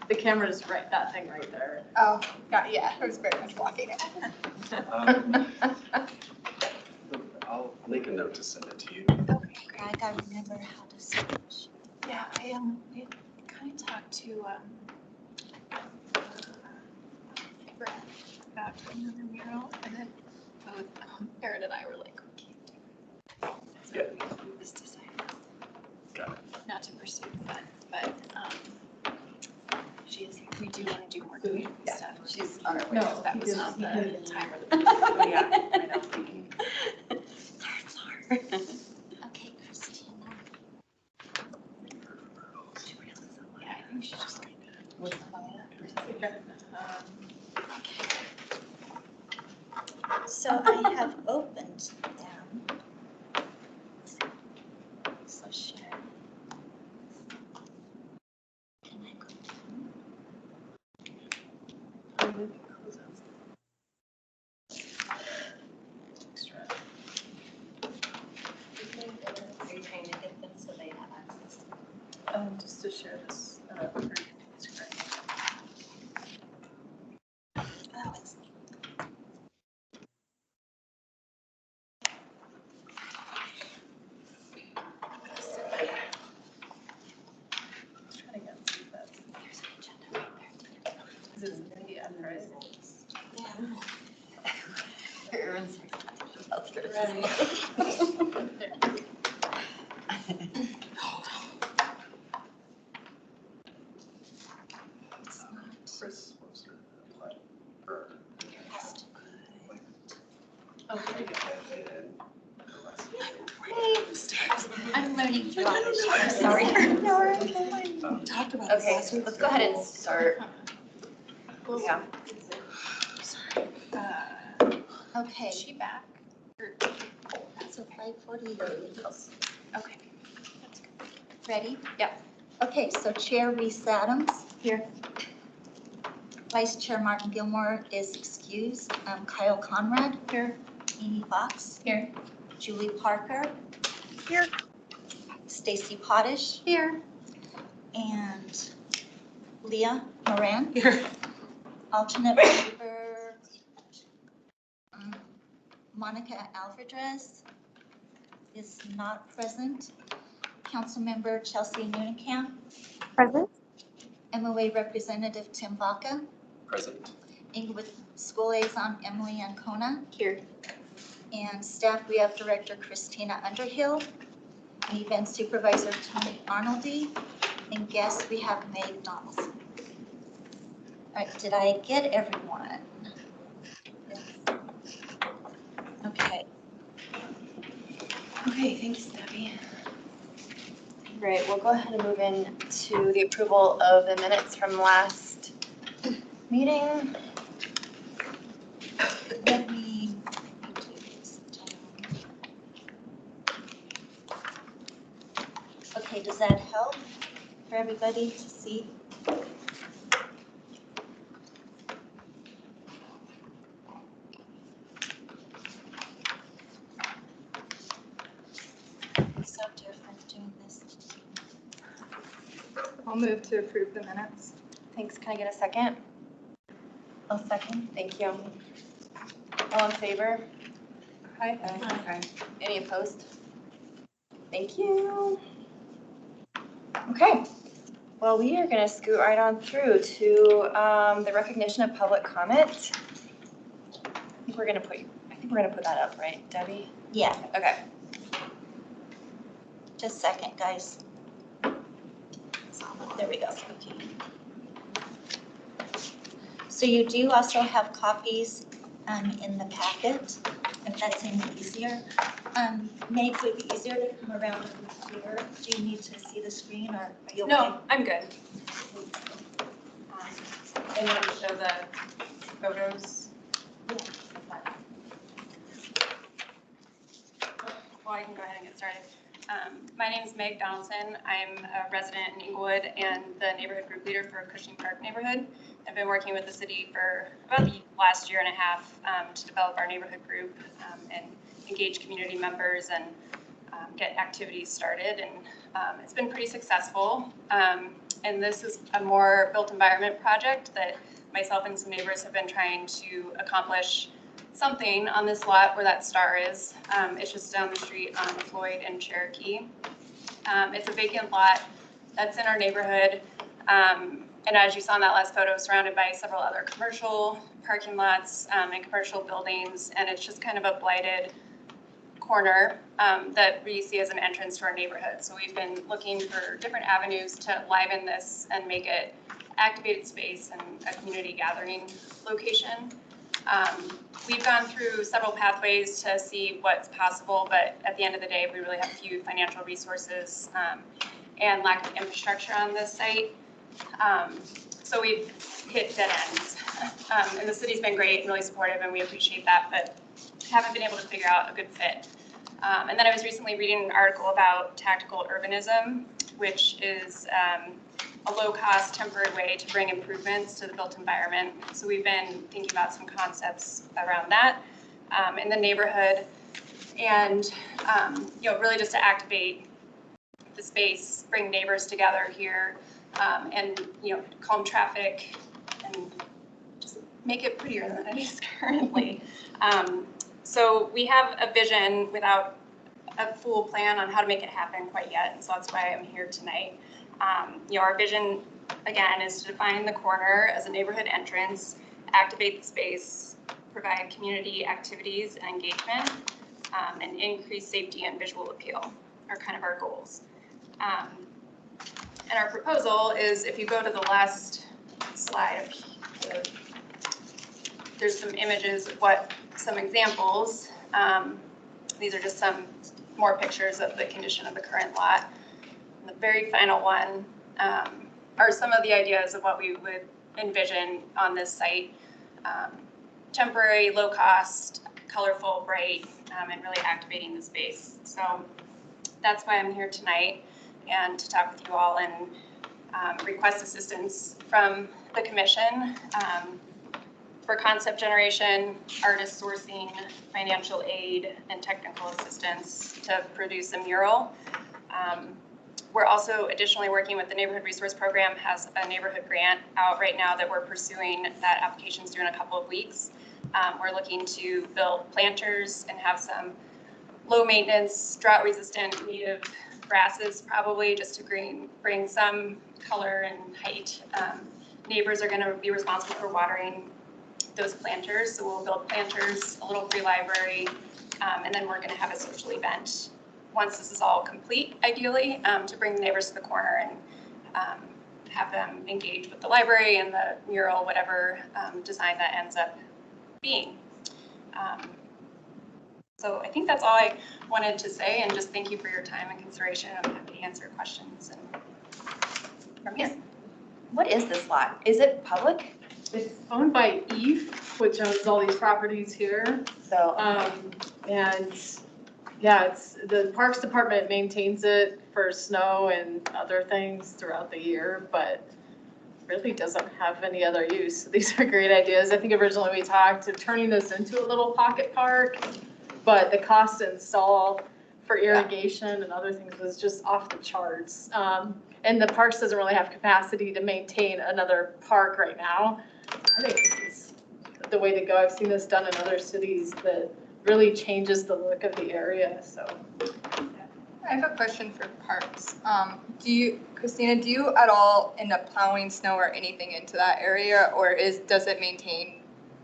The camera's right, that thing right there. Oh, God, yeah, I was very much blocking it. I'll make a note to send it to you. Okay, I gotta remember how to switch. Yeah, we kind of talked to Brad about doing another mural, and then both Aaron and I were like, we can't do it. So Yeah. we just decided Got it. not to pursue that, but we do want to do more community stuff. She's on her way. No, That he was did- not he the did. time or the. Oh, yeah, I know. Okay, Christina. Yeah, I think she just kind So I have opened them. So share. Can I go down? Are you trying to get them so they have access? Just to share this screen. Oh, it's Trying to get to that. there's an agenda right there. Is it in the end, right? Yeah. Everyone's upstairs. It's not. Chris wants to apply for. Has to Okay. I'm learning to I'm sorry. Talked about Okay, let's go ahead and start. Yeah. Okay, Is she back? so 5:40. Okay. That's good. Ready? Yep. Okay, so Chair Reese Adams. Here. Vice Chair Martin Gilmore is excused. Kyle Conrad. Here. Amy Fox. Here. Julie Parker. Here. Stacy Potash. Here. And Leah Moran. Here. Alternate member Monica Alvarez is not present. Councilmember Chelsea Nunekamp. Present. MOA Representative Tim Vaca. Present. Inglewood School Liaison Emily Ancona. Here. And staff, we have Director Christina Underhill. And Event Supervisor Tony Arnoldy. And guests, we have Meg Donaldson. All right, did I get everyone? Okay. Okay, thanks, Debbie. Right, we'll go ahead and move in to the approval of the minutes from last meeting. Let me do this down. Okay, does that help for everybody to see? It's so different doing this. I'll move to approve the minutes. Thanks, can I get a second? I'll second. Thank you. All in favor? Aye. Okay. Any opposed? Thank you. Okay, well, we are gonna scoot right on through to the recognition of public comment. I think we're gonna put that up, right, Debbie? Yeah, Okay. just a second, guys. There we go. Okay. So you do also have copies in the packet, if that's any easier. Meg, would it be easier to come around the computer? Do you need to see the screen, or are you okay? No, I'm good. And then show the photos. Well, I can go ahead and get started. My name is Meg Donaldson. I'm a resident in Inglewood and the neighborhood group leader for Cushing Park neighborhood. I've been working with the city for about the last year and a half to develop our neighborhood group and engage community members and get activities started, and it's been pretty successful. And this is a more built environment project that myself and some neighbors have been trying to accomplish something on this lot where that star is. It's just down the street on Floyd and Cherokee. It's a vacant lot that's in our neighborhood. And as you saw in that last photo, surrounded by several other commercial parking lots and commercial buildings. And it's just kind of a blighted corner that we see as an entrance to our neighborhood. So we've been looking for different avenues to liven this and make it activated space and a community gathering location. We've gone through several pathways to see what's possible, but at the end of the day, we really have few financial resources and lack of infrastructure on this site. So we've hit dead ends. And the city's been great and really supportive, and we appreciate that, but haven't been able to figure out a good fit. And then I was recently reading an article about tactical urbanism, which is a low-cost temporary way to bring improvements to the built environment. So we've been thinking about some concepts around that in the neighborhood, and really just to activate the space, bring neighbors together here, and calm traffic and just make it prettier than it is currently. So we have a vision without a full plan on how to make it happen quite yet, and so that's why I'm here tonight. Our vision, again, is to define the corner as a neighborhood entrance, activate the space, provide community activities and engagement, and increase safety and visual appeal are kind of our goals. And our proposal is, if you go to the last slide, there's some images of some examples. These are just some more pictures of the condition of the current lot. And the very final one are some of the ideas of what we would envision on this site. Temporary, low cost, colorful, bright, and really activating the space. So that's why I'm here tonight, and to talk with you all and request assistance from the commission for concept generation, artist sourcing, financial aid, and technical assistance to produce a mural. We're also additionally working with the Neighborhood Resource Program, has a neighborhood grant out right now that we're pursuing. That application's due in a couple of weeks. We're looking to build planters and have some low maintenance, drought resistant native grasses, probably just to bring some color and height. Neighbors are going to be responsible for watering those planters, so we'll build planters, a little free library, and then we're going to have a social event once this is all complete, ideally, to bring the neighbors to the corner and have them engage with the library and the mural, whatever design that ends up being. So I think that's all I wanted to say, and just thank you for your time and consideration. I'm happy to answer questions. Yes. What is this lot? Is it public? It's owned by Eve, which owns all these properties here. So, And yeah, it's the Parks Department maintains it for snow and other things throughout the year, but really doesn't have any other use. These are great ideas. I think originally we talked to turning this into a little pocket park, but the cost to install for irrigation and other things was just off the charts. And the parks doesn't really have capacity to maintain another park right now. I think this is the way to go. I've seen this done in other cities that really changes the look of the area, so. I have a question for parks. Christina, do you at all end up plowing snow or anything into that area, or does it maintain,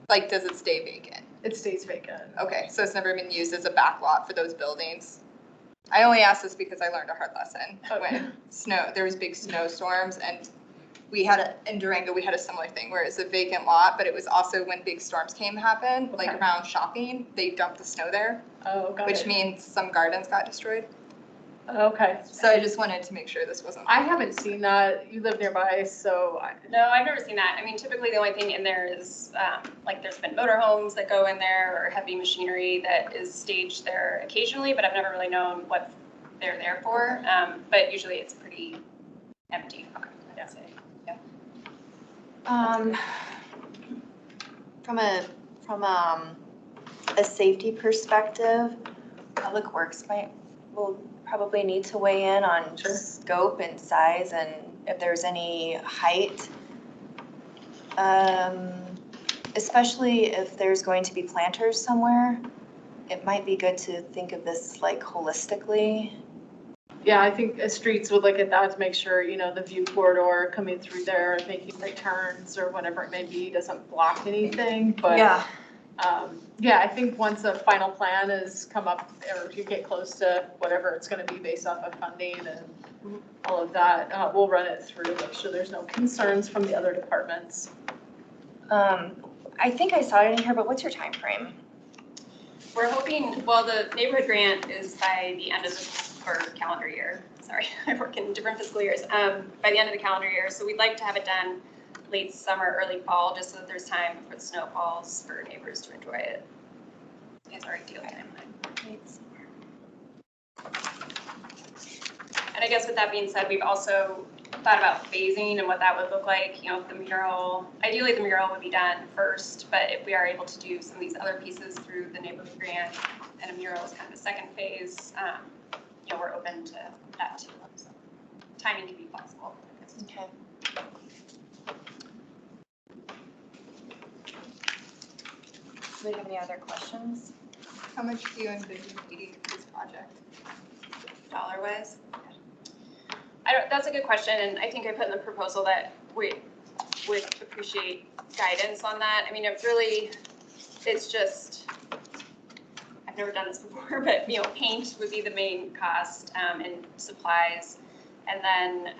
does it stay vacant? It stays vacant. Okay, so it's never been used as a back lot for those buildings? I only asked this because I learned a hard lesson when there was big snowstorms, and in Durango, we had a similar thing where it's a vacant lot, but it was also when big storms happen, like around shopping, they dumped the snow there. Oh, got which it. means some gardens got destroyed. Okay. So I just wanted to make sure this wasn't. I haven't seen that. You live nearby, so. No, I've never seen that. I mean, typically the only thing in there is there's been motorhomes that go in there or heavy machinery that is staged there occasionally, but I've never really known what they're there for. But usually it's pretty empty. Okay. I'd say. Yeah. From a safety perspective, Public Works will probably need to weigh in on scope and size and if there's any height. Especially if there's going to be planters somewhere, it might be good to think of this like holistically. Yeah, I think streets would look at that to make sure, you know, the view corridor coming through there, making right turns or whatever it may be, doesn't block anything, but. Yeah, I think once a final plan is come up, or if you get close to whatever it's gonna be based off of funding and all of that, we'll run it through, make sure there's no concerns from the other departments. I think I saw it in here, but what's your time frame? We're hoping, well, the neighborhood grant is by the end of the calendar year. Sorry, I work in different fiscal years. By the end of the calendar year, so we'd like to have it done late summer, early fall, just so that there's time before the snow falls for neighbors to enjoy it. It's our ideal timeline. Late summer. And I guess with that being said, we've also thought about phasing and what that would look like. You know, the mural, ideally the mural would be done first, but if we are able to do some of these other pieces through the neighborhood grant and a mural is kind of the second phase, you know, we're open to that too. So timing can be flexible. Okay. Do we have any other questions? How much do you envision needing for this project? Dollar wise? That's a good question, and I think I put in the proposal that we would appreciate guidance on that. I mean, it's just, I've never done this before, but, you know, paint would be the main cost, and supplies. And then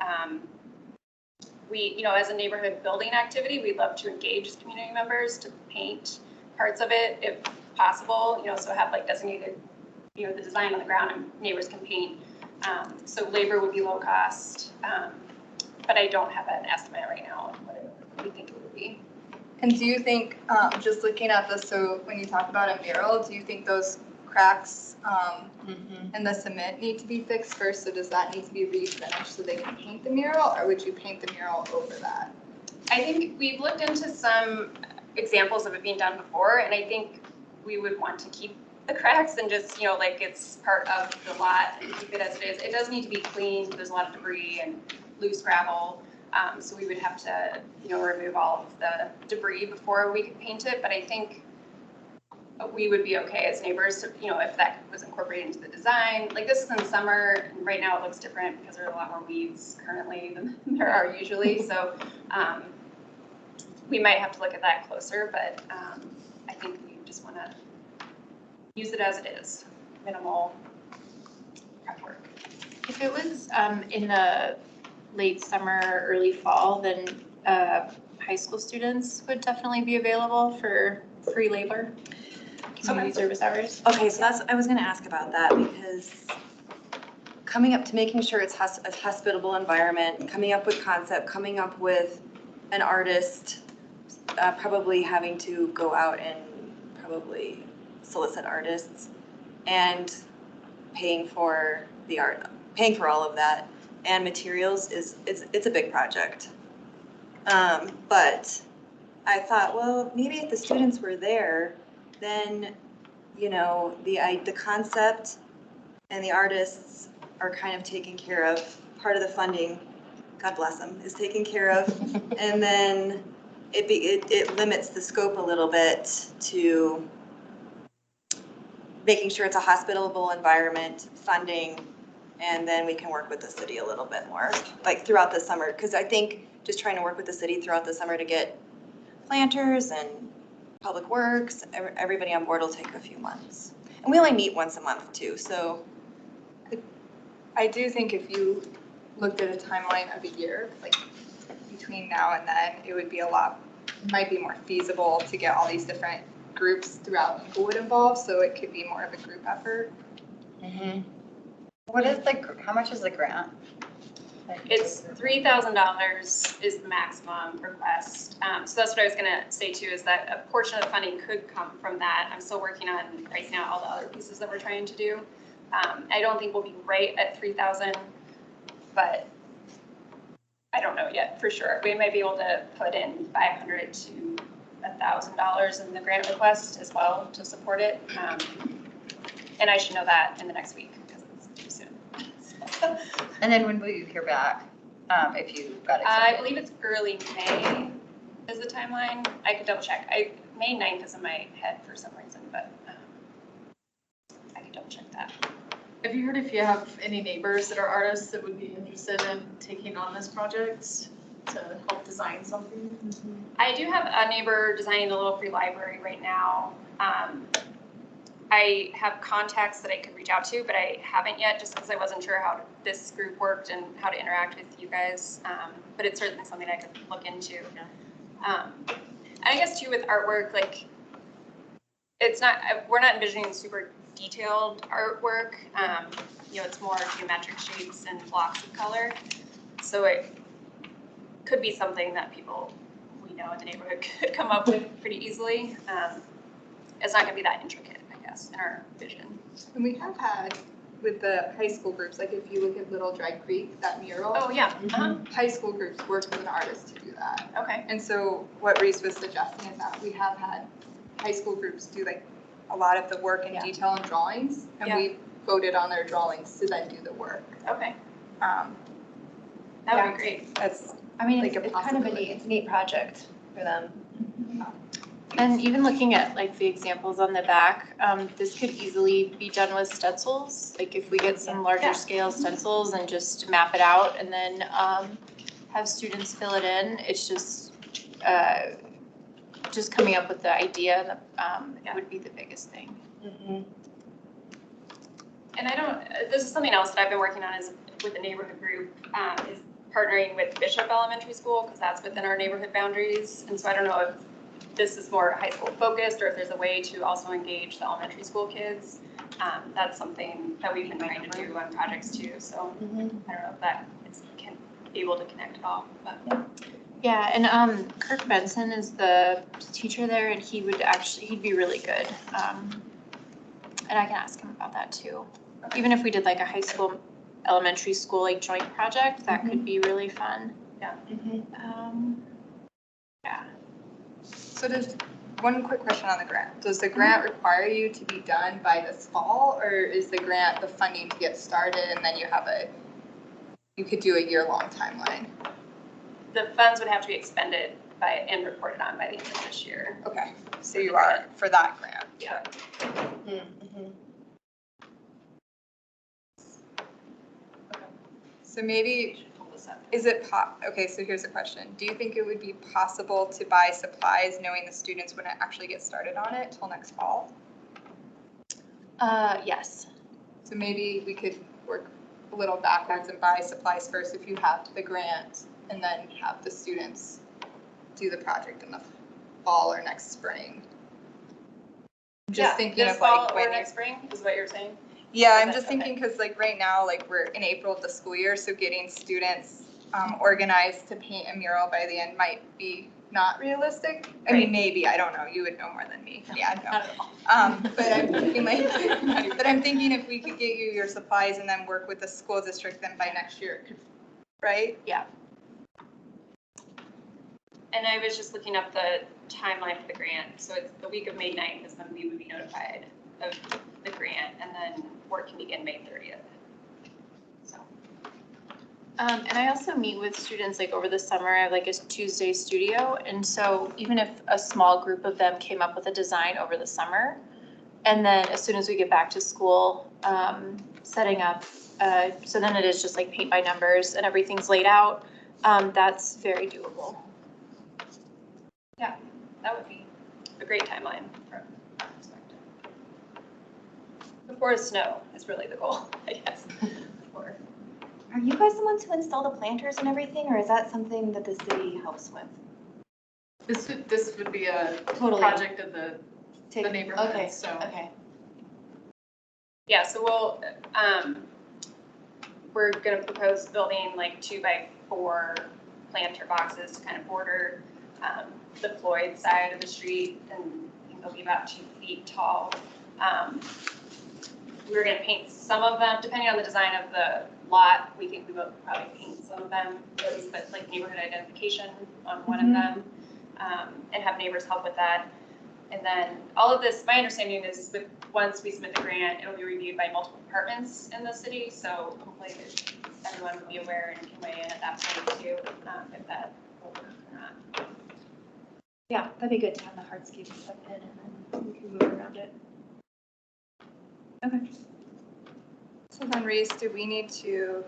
we, you know, as a neighborhood building activity, we'd love to engage community members to paint parts of it if possible, you know, so have like designated, you know, the design on the ground and neighbors can paint. So labor would be low cost, but I don't have an estimate right now on what we think it would be. And do you think, just looking at this, so when you talk about a mural, do you think those cracks and the cement need to be fixed first? So does that need to be refinished so they can paint the mural, or would you paint the mural over that? I think we've looked into some examples of it being done before, and I think we would want to keep the cracks and just, you know, like it's part of the lot and keep it as it is. It does need to be cleaned. There's a lot of debris and loose gravel. So we would have to, you know, remove all of the debris before we could paint it. But I think we would be okay as neighbors, you know, if that was incorporated into the design. Like this is in summer, and right now it looks different because there are a lot more weeds currently than there are usually. So we might have to look at that closer, but I think we just want to use it as it is, minimal prep work. If it was in the late summer, early fall, then high school students would definitely be available for free labor, community service hours. Okay, so I was gonna ask about that because coming up to making sure it's a hospitable environment, coming up with concept, coming up with an artist, probably having to go out and probably solicit artists and paying for the art, paying for all of that and materials it's a big project. But I thought, well, maybe if the students were there, then, you know, the concept and the artists are kind of taken care of. Part of the funding, God bless them, is taken care of. And then it limits the scope a little bit to making sure it's a hospitable environment, funding, and then we can work with the city a little bit more, like throughout the summer. Because I think just trying to work with the city throughout the summer to get planters and public works, everybody on board will take a few months. And we only meet once a month too, so. I do think if you looked at a timeline of a year, like between now and then, it would be might be more feasible to get all these different groups throughout Inglewood involved, so it could be more of a group effort. What is how much is the grant? It's $3,000 is the maximum request. So that's what I was going to say too, is that a portion of the funding could come from that. I'm still working on pricing out all the other pieces that we're trying to do. I don't think we'll be right at 3,000, but I don't know yet for sure. We might be able to put in $500 to $1,000 in the grant request as well to support it. And I should know that in the next week because it's And then when will you hear back, if you got I accepted? believe it's early May is the timeline. I could double check. May 9th is in my head for some reason, but I could double check that. Have you heard if you have any neighbors that are artists that would be interested in taking on this project to help design something? I do have a neighbor designing a little free library right now. I have contacts that I could reach out to, but I haven't yet just because I wasn't sure how this group worked and how to interact with you guys. But it's certainly something I could look into. And I guess too with artwork, like it's not, we're not envisioning super detailed artwork. You know, it's more geometric shapes and blocks of color. So it could be something that people we know in the neighborhood could come up with pretty easily. It's not gonna be that intricate, I guess, in our vision. And we have had with the high school groups, like if you look at Little Dry Creek, that mural. Oh, yeah. High school groups worked with an artist to do that. Okay. And so what Reese was suggesting is that we have had high school groups do like a lot of the work in Yeah. detail and drawings, and Yeah. we voted on their drawings to then do the work. Okay. Um, That Yeah. would be great. That's I mean, Like it's a kind of a possibility. neat, it's a neat project for them. And even looking at like the examples on the back, this could easily be done with stencils. Like if we get some Yeah. larger scale stencils and just map it out and then have students fill it in. It's just coming up with the idea and Yeah. would be the biggest thing. And I don't, this is something else that I've been working on is with the neighborhood group, is partnering with Bishop Elementary School, because that's within our neighborhood boundaries. And so I don't know if this is more high school focused or if there's a way to also engage the elementary school kids. That's something that we've been trying to do on projects too. So I don't know if that is able to connect at all, but. Yeah, and Kirk Benson is the teacher there and he'd be really good. And I can ask him about that too. Even if we did like a high school, elementary school like joint project, that could be really fun. Yeah. Yeah. So does, one quick question on the grant. Does the grant require you to be done by this fall, or is the grant the funding to get started and then you could do a year-long timeline? The funds would have to be expended by and reported on by the end of this year. Okay, so you are for that grant. Yeah. So maybe, Should pull this up. is it okay, so here's a question. Do you think it would be possible to buy supplies knowing the students wouldn't actually get started on it till next fall? Yes. So maybe we could work a little backwards and buy supplies first if you have the grant, and then have the students do the project in the fall or next spring. I'm just thinking This of fall like or when you, next spring is what you're saying? yeah, I'm Okay. just thinking because like right now, like we're in April of the school year, so getting students organized to paint a mural by the end might be not realistic. I mean, Right. maybe, I don't know, you would know more than me. Yeah, no. Not at all. But I'm thinking like, but I'm thinking if we could get you your supplies and then work with the school district, then by next year, it could, right? And I was just looking up the timeline for the grant. So it's the week of May 9th is when we would be notified of the grant, and then work can begin May 30th. So. And I also meet with students like over the summer. I have like a Tuesday studio. And so even if a small group of them came up with a design over the summer, and then as soon as we get back to school, setting up, so then it is just like paint by numbers and everything's laid out, that's very doable. That would be a great timeline from our perspective. Before snow is really the goal, I guess. Before. Are you guys the ones who install the planters and everything, or is that something that the city helps with? This would be a Totally. project of the neighborhood, Okay, so. okay. Yeah, so we're gonna propose building like 2x4 planter boxes to kind of border the Floyd side of the street, and I think they'll be about 2 feet tall. We were gonna paint some of them, depending on the design of the lot, we think we will probably paint some of them, at least put like neighborhood identification on one of them, and have neighbors help with that. And then all of this, my understanding is that once we submit the grant, it'll be reviewed by multiple departments in the city. So hopefully everyone will be aware and can weigh in at that point too, if that will work or not. Yeah, that'd be good to have the hardscape stuff in and then we can move around it. Okay. So then Reese, do we need to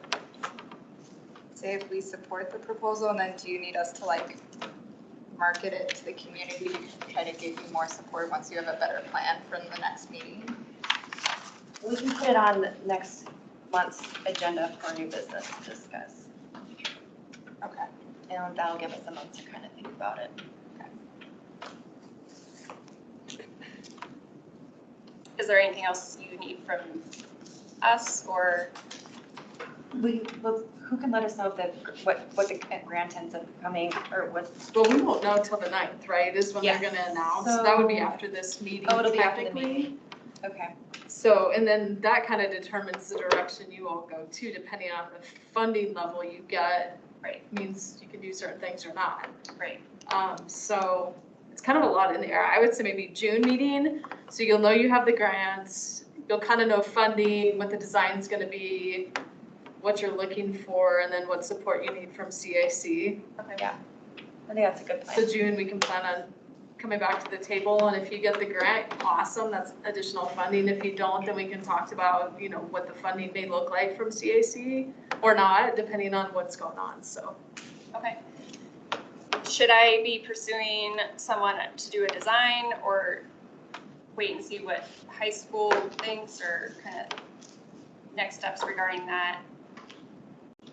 say if we support the proposal, and then do you need us to like market it to the community to try to give you more support once you have a better plan for the next meeting? We can put it on next month's agenda for new business to discuss. Okay. And that'll give us a month to kind of think about it. Is there anything else you need from us or? Who can let us know if what the grant ends up coming or what? Well, we won't know until the 9th, right, is when they're Yes. gonna announce. That would be So- after this meeting Oh, it'll be after the technically. Okay. So, and then that kind of determines the direction you all go to, depending on the funding level you get. Right. Means you can do certain things or not. Right. So it's kind of a lot in the air. I would say maybe June meeting, so you'll know you have the grants, you'll kind of know funding, what the design's gonna be, what you're looking for, and then what support you need from CAC. Okay. Yeah. I think that's a good So plan. June, we can plan on coming back to the table, and if you get the grant, awesome, that's additional funding. If you don't, then we can talk about, you know, what the funding may look like from CAC or not, depending on what's going on, so. Okay. Should I be pursuing someone to do a design or wait and see what high school thinks or kind of next steps regarding that?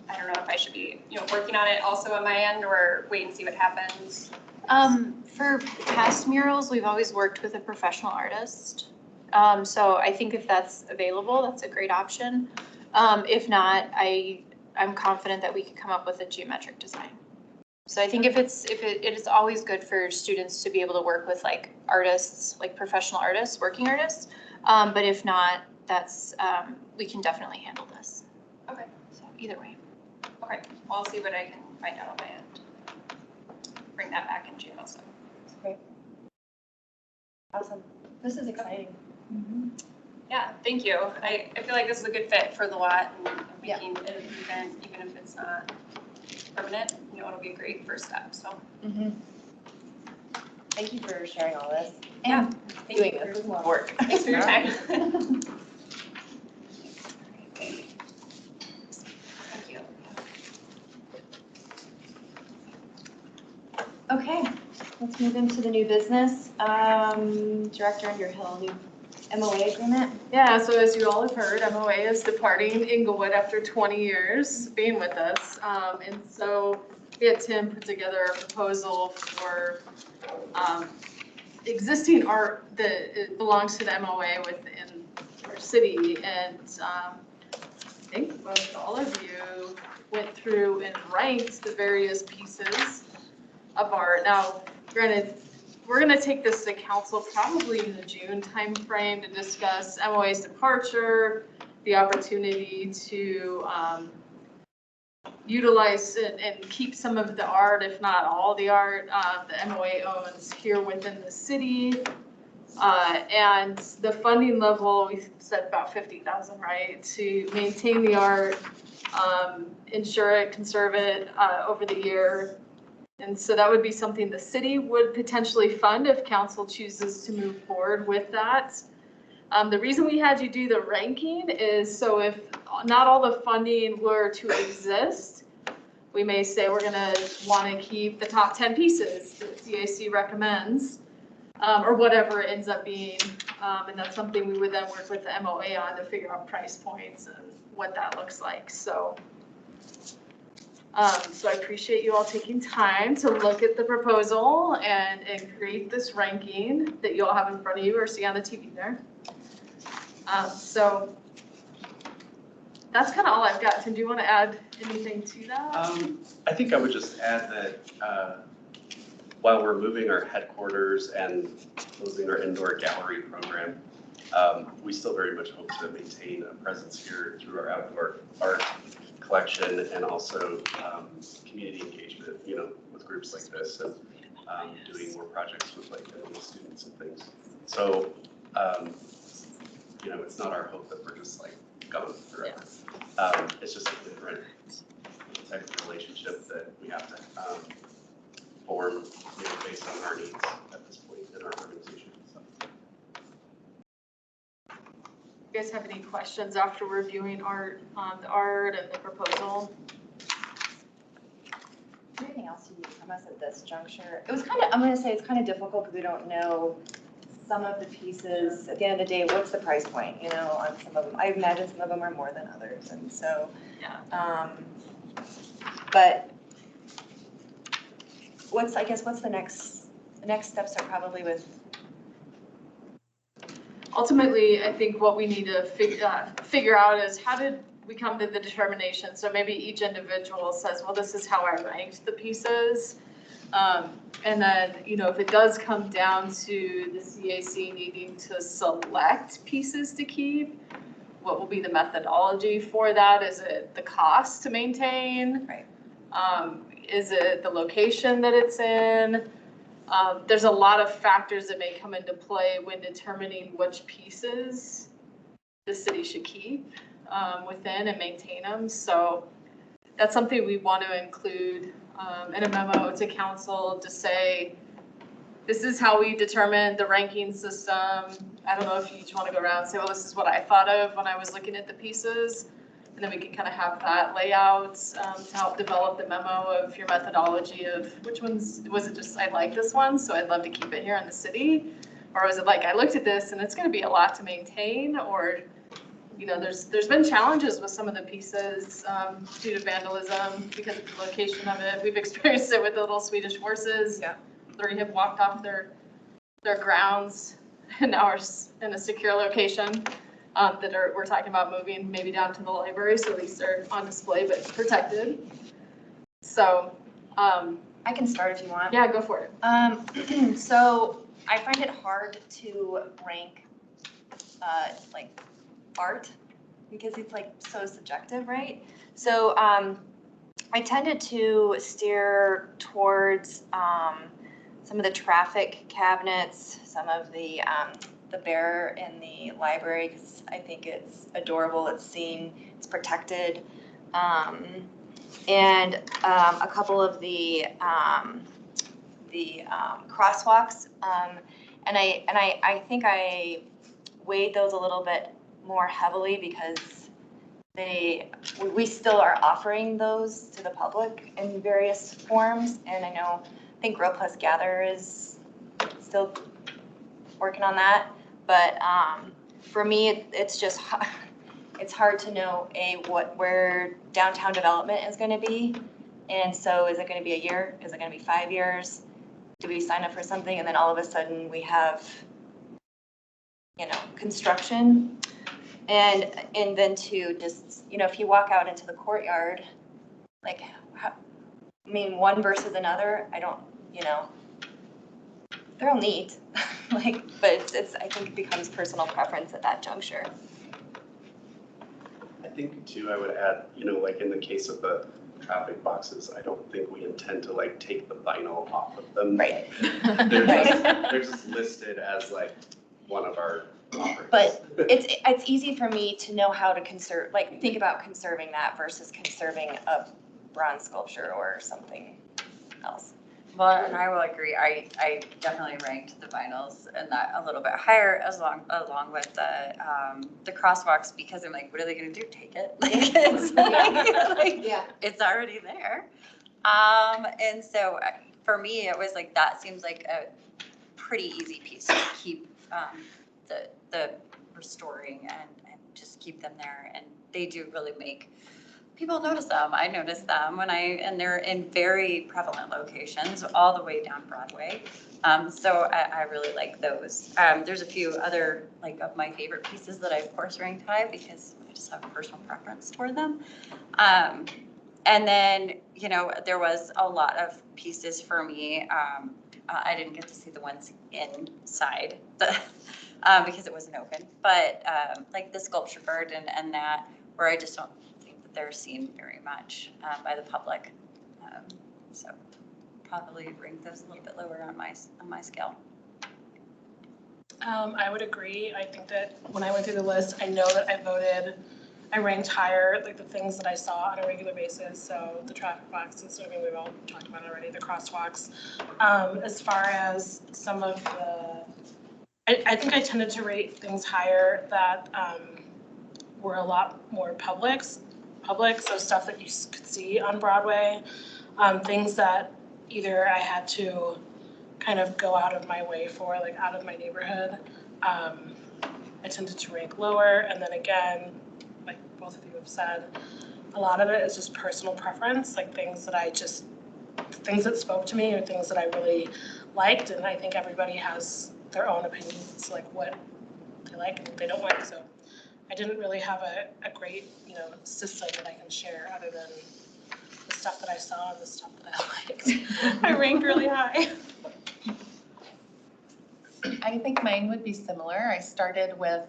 I don't know if I should be, you know, working on it also on my end or wait and see what happens. For past murals, we've always worked with a professional artist. So I think if that's available, that's a great option. If not, I'm confident that we could come up with a geometric design. So I think it is always good for students to be able to work with like artists, like professional artists, working artists. But if not, that's, we can definitely handle this. Okay. So either way. Okay. Well, I'll see what I can find out on my end. Bring that back in June also. Great. Awesome. This is exciting. Yeah, thank you. I feel like this is a good fit for the lot and Yeah. making it an event, even if it's not permanent, you know, it'll be a great first step, so. Thank you for sharing all this. Yeah. And Thank doing you this for- is a lot of work. Thanks for your time. Thank you. Okay, let's move into the new business. Director Underhill, new MOA agreement. Yeah, so as you all have heard, MOA is departing Inglewood after 20 years being with us. And so we had Tim put together a proposal for existing art that it belongs to the MOA within our city. And I think most all of you went through and ranked the various pieces of art. Now, granted, we're gonna take this to council probably in the June timeframe to discuss MOA's departure, the opportunity to utilize and keep some of the art, if not all the art, the MOA owns here within the city. And the funding level, we said about 50,000, right? To maintain the art, ensure it, conserve it over the year. And so that would be something the city would potentially fund if council chooses to move forward with that. The reason we had you do the ranking is so if not all the funding were to exist, we may say we're gonna wanna keep the top 10 pieces that CAC recommends, or whatever it ends up being. And that's something we would then work with the MOA on to figure out price points and what that looks like, so. So I appreciate you all taking time to look at the proposal and create this ranking that you all have in front of you or see on the TV there. So that's kind of all I've got. Tim, do you want to add anything to that? I think I would just add that while we're moving our headquarters and closing our indoor gallery program, we still very much hope to maintain a presence here through our outdoor art collection and also community engagement, you know, with groups like this. And doing more projects with like the students and things. So, it's not our hope that we're just like gone forever. It's just a different type of relationship that we have to form, based on our needs at this point in our organization. So. You guys have any questions after reviewing the art and the proposal? Anything else you need from us at this juncture? It was I'm gonna say it's kind of difficult because we don't know some of the pieces. At the end of the day, what's the price point, on some of them? I imagine some of them are more than others, and so. Yeah. But what's the next steps are probably with. Ultimately, I think what we need to figure out is how did we come to the determination? So maybe each individual says, well, this is how I ranked the pieces. And then, if it does come down to the CAC needing to select pieces to keep, what will be the methodology for that? Is it the cost to maintain? Right. Is it the location that it's in? There's a lot of factors that may come into play when determining which pieces the city should keep within and maintain them. So that's something we want to include in a memo to council to say, this is how we determine the ranking system. I don't know if you each want to go around and say, well, this is what I thought of when I was looking at the pieces. And then we can kind of have that layout to help develop the memo of your methodology of which ones, was it just, I like this one, so I'd love to keep it here in the city? Or was it like, I looked at this and it's going to be a lot to maintain? Or, there's been challenges with some of the pieces due to vandalism because of the location of it. We've experienced it with the little Swedish horses. Yeah. 3 have walked off their grounds and now are in a secure location. We're talking about moving maybe down to the library, so at least they're on display but protected. So, I can start if you want. yeah, go for it. So I find it hard to rank art because it's so subjective, right? So I tended to steer towards some of the traffic cabinets, some of the bear in the library, because I think it's adorable, it's seen, it's protected. And a couple of the crosswalks. And I think I weighed those a little bit more heavily because we still are offering those to the public in various forms. And I think Grow Plus Gather is still working on that. But for me, it's just, it's hard to know where downtown development is going to be. And so is it going to be a year? Is it going to be 5 years? Do we sign up for something and then all of a sudden we have, construction? And then to just, if you walk out into the courtyard, one versus another, I don't, they're all neat, but it's I think it becomes personal preference at that juncture. I think too, I would add, in the case of the traffic boxes, I don't think we intend to take the vinyl off of them. Right. They're just listed as one of our offerings. But it's easy for me to know how to think about conserving that versus conserving a bronze sculpture or something else. Well, and I will agree. I definitely ranked the vinyls and that a little bit higher along with the crosswalks because I'm what are they going to do? Take it? It's already there. And so for me, it was that seems like a pretty easy piece to keep the restoring and just keep them there. And they do really make people notice them. I notice them and they're in very prevalent locations all the way down Broadway. So I really like those. There's a few other of my favorite pieces that I of course ranked high because I just have a personal preference for them. And then, there was a lot of pieces for me. I didn't get to see the ones inside because it wasn't open, but the sculpture garden and that where I just don't think that they're seen very much by the public. So probably rank this a little bit lower on my scale. I would agree. I think that when I went through the list, I know that I ranked higher, like the things that I saw on a regular basis. So the traffic boxes, I mean, we've all talked about it already, the crosswalks. As far as some of I think I tended to rate things higher that were a lot more public, so stuff that you could see on Broadway, things that either I had to kind of go out of my way for, like out of my neighborhood. I tended to rank lower, and then again, like both of you have said, a lot of it is just personal preference, like things that spoke to me or things that I really liked, and I think everybody has their own opinions as to like what they like and what they don't like. So I didn't really have a great, system that I can share other than the stuff that I saw and the stuff that I liked. I ranked really high. I think mine would be similar. I started with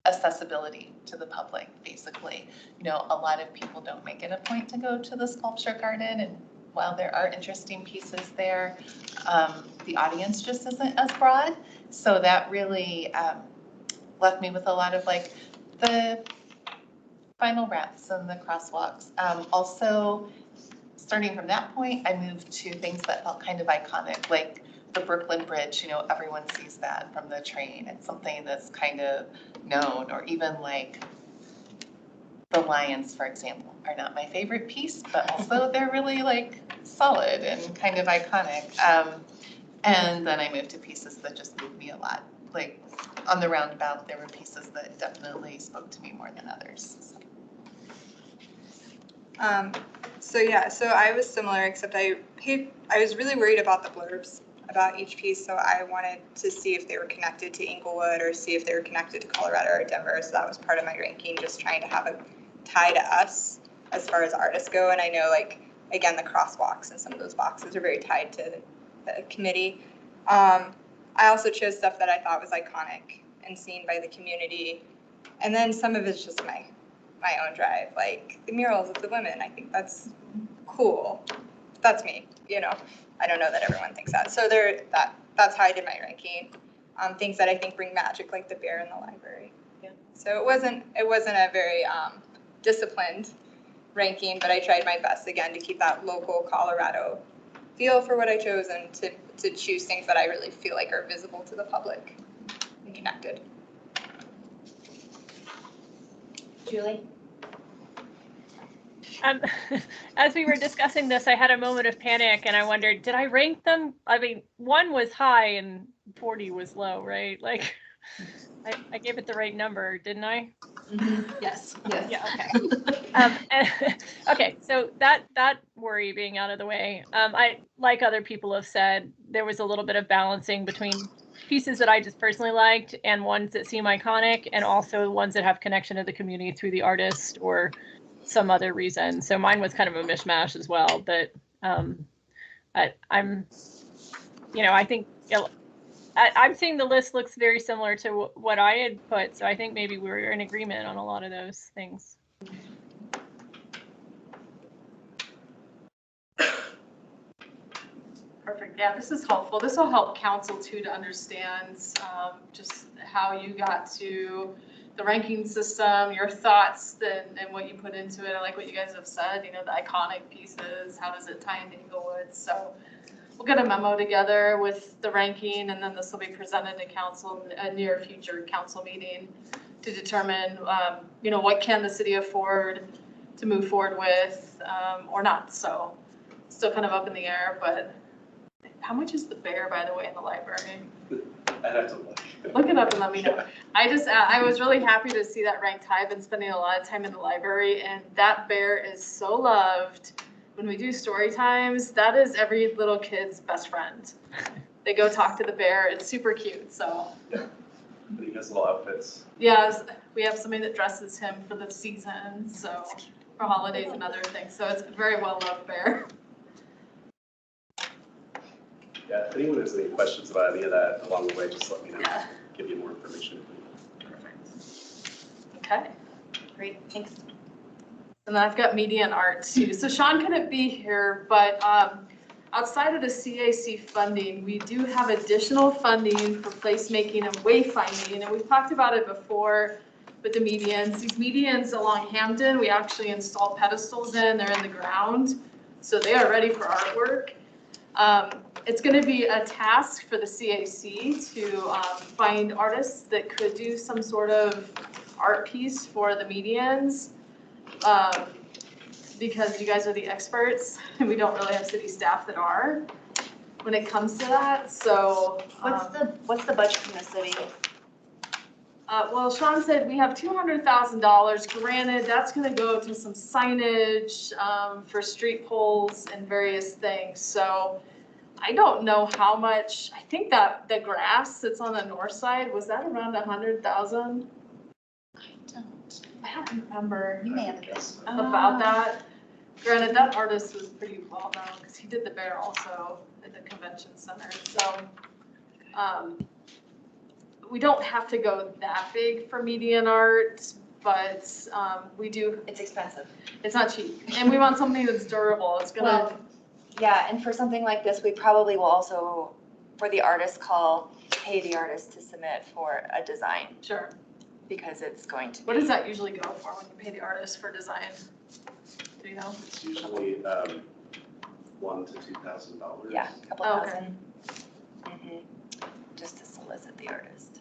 accessibility to the public, basically. A lot of people don't make it a point to go to the sculpture garden, and while there are interesting pieces there, the audience just isn't as broad. So that really left me with a lot of like the final wraps and the crosswalks. Also, starting from that point, I moved to things that felt kind of iconic, like the Brooklyn Bridge. Everyone sees that from the train. It's something that's kind of known, or even like the Lions, for example, are not my favorite piece, but also they're really like solid and kind of iconic. And then I moved to pieces that just moved me a lot. Like on the roundabout, there were pieces that definitely spoke to me more than others. So I was similar, except I was really worried about the blurbs about each piece, so I wanted to see if they were connected to Inglewood or see if they were connected to Colorado or Denver. So that was part of my ranking, just trying to have a tie to us as far as artists go. And I know, like, again, the crosswalks and some of those boxes are very tied to the committee. I also chose stuff that I thought was iconic and seen by the community. And then some of it's just my own drive, like the murals of the women. I think that's cool. That's me, I don't know that everyone thinks that. So that's how I did my ranking. Things that I think bring magic, like the bear in the library. Yeah. So it wasn't a very disciplined ranking, but I tried my best again to keep that local Colorado feel for what I chose and to choose things that I really feel like are visible to the public and connected. Julie? As we were discussing this, I had a moment of panic and I wondered, did I rank them? I mean, 1 was high and 40 was low, right? Like, I gave it the right number, didn't I? Mm-hmm. Yes. Yeah, okay. Okay, so that worry being out of the way, I, like other people have said, there was a little bit of balancing between pieces that I just personally liked and ones that seem iconic, and also ones that have connection to the community through the artist or some other reason. So mine was kind of a mishmash as well, but I'm, I think I'm seeing the list looks very similar to what I had put, so I think maybe we were in agreement on a lot of those things. Perfect. Yeah, this is helpful. This will help council too to understand just how you got to the ranking system, your thoughts and what you put into it. I like what you guys have said, the iconic pieces, how does it tie into Inglewood? So we'll get a memo together with the ranking, and then this will be presented to council in a near future council meeting to determine, what can the city afford to move forward with or not. So still kind of up in the air, but how much is the bear, by the way, in the library? I'd have to Look it up and let me know. I was really happy to see that ranked high. I've been spending a lot of time in the library, and that bear is so loved. When we do story times, that is every little kid's best friend. They go talk to the bear. It's super cute. So Yeah. He has little outfits. yeah, we have somebody that dresses him for the season, so for holidays and other things. So it's a very well loved bear. Yeah, if anyone has any questions about any of that along the way, just let me know. Yeah. Give you more information. Perfect. Okay, great, thanks. And then I've got media and art too. So Sean couldn't be here, but outside of the CAC funding, we do have additional funding for placemaking and wayfinding, and we've talked about it before with the medians. These medians along Hampton, we actually installed pedestals in, they're in the ground, so they are ready for artwork. It's gonna be a task for the CAC to find artists that could do some sort of art piece for the medians. Because you guys are the experts, and we don't really have city staff that are when it comes to that, so. What's the budget from the city? Well, Sean said we have $200,000. Granted, that's gonna go to some signage, for street poles and various things, so I don't know how much, I think that the grass that's on the north side, was that around 100,000? I don't remember. You may have a guess. About that. Granted, that artist was pretty well known because he did the bear also at the convention center. So we don't have to go that big for median art, but we do. It's expensive. It's not cheap, and we want something that's durable. It's gonna. Well, yeah, and for something like this, we probably will also, for the artist call, pay the artist to submit for a design Sure. because it's going to be. What does that usually go for when you pay the artist for design? Do you know? It's usually $1,000 to $2,000. Yeah, a couple Oh, okay. thousand. Mhm. Just to solicit the artist.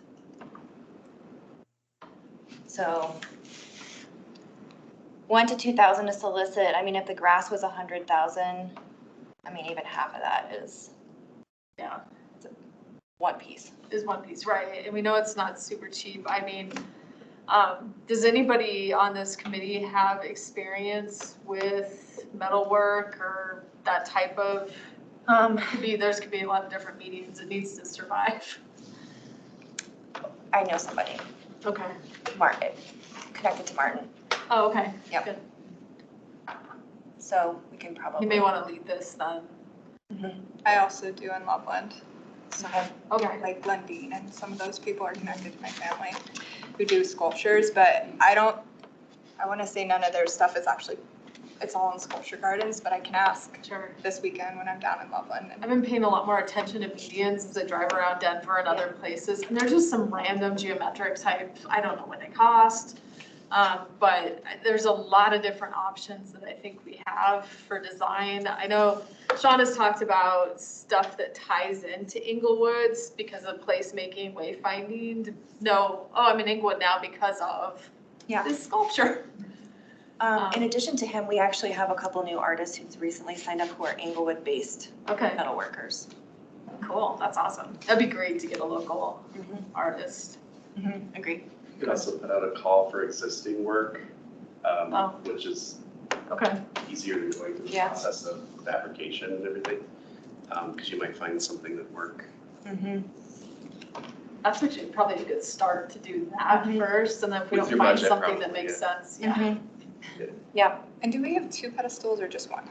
So 1,000 to 2,000 to solicit. I mean, if the grass was 100,000, I mean, even half of that is Yeah. one piece. Is one piece, right? And we know it's not super cheap. I mean, does anybody on this committee have experience with metalwork or that type of? Could be a lot of different mediums. It needs to survive. I know somebody, Okay. Martin, connected to Martin, Oh, okay. Yep. Good. so we can probably. You may want to lead this then. I also do in Loveland. So Okay. like Glendine and some of those people are connected to my family who do sculptures, but I want to say none of their stuff is actually, it's all in sculpture gardens, but I can ask Sure. this weekend when I'm down in Loveland. I've been paying a lot more attention to medians as I drive around Denver and other places, and they're just some random geometric type, I don't know what they cost. But there's a lot of different options that I think we have for design. I know Sean has talked about stuff that ties into Inglewood's because of placemaking, wayfinding. I'm in Inglewood now because of Yeah. this sculpture. In addition to him, we actually have a couple new artists who's recently signed up who are Inglewood-based Okay, metal workers. cool, that's awesome. That'd be great to get a local Mhm. artist. Agree. You could also put out a call for existing work, Oh. which is Okay, easier than going through the Yeah. process of fabrication and everything. Because you might find something that work. that's actually probably a good start to do that first, and then if we With don't your find budget, something that probably, makes yeah. sense, yeah. And do we have 2 pedestals or just 1?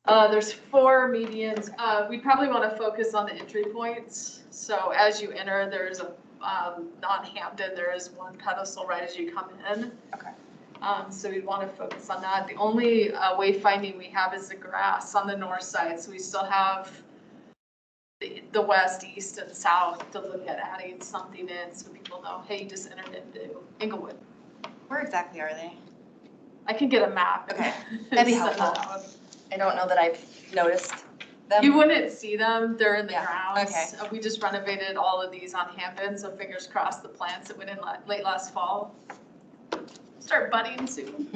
There's 4 medians. We probably want to focus on the entry points. So as you enter, there's a, non-Hampton, there is 1 pedestal right as you come in. Okay. So we want to focus on that. The only wayfinding we have is the grass on the north side. So we still have the west, east, and south to look at adding something in so people know, hey, you just entered into Inglewood. Where exactly are they? I can get a map. Okay, that'd be and send helpful. it out. I don't know that I've noticed them. You wouldn't see them, they're in the Yeah, grounds. okay. We just renovated all of these on Hampton, so fingers crossed the plants that went in late last fall start budding soon.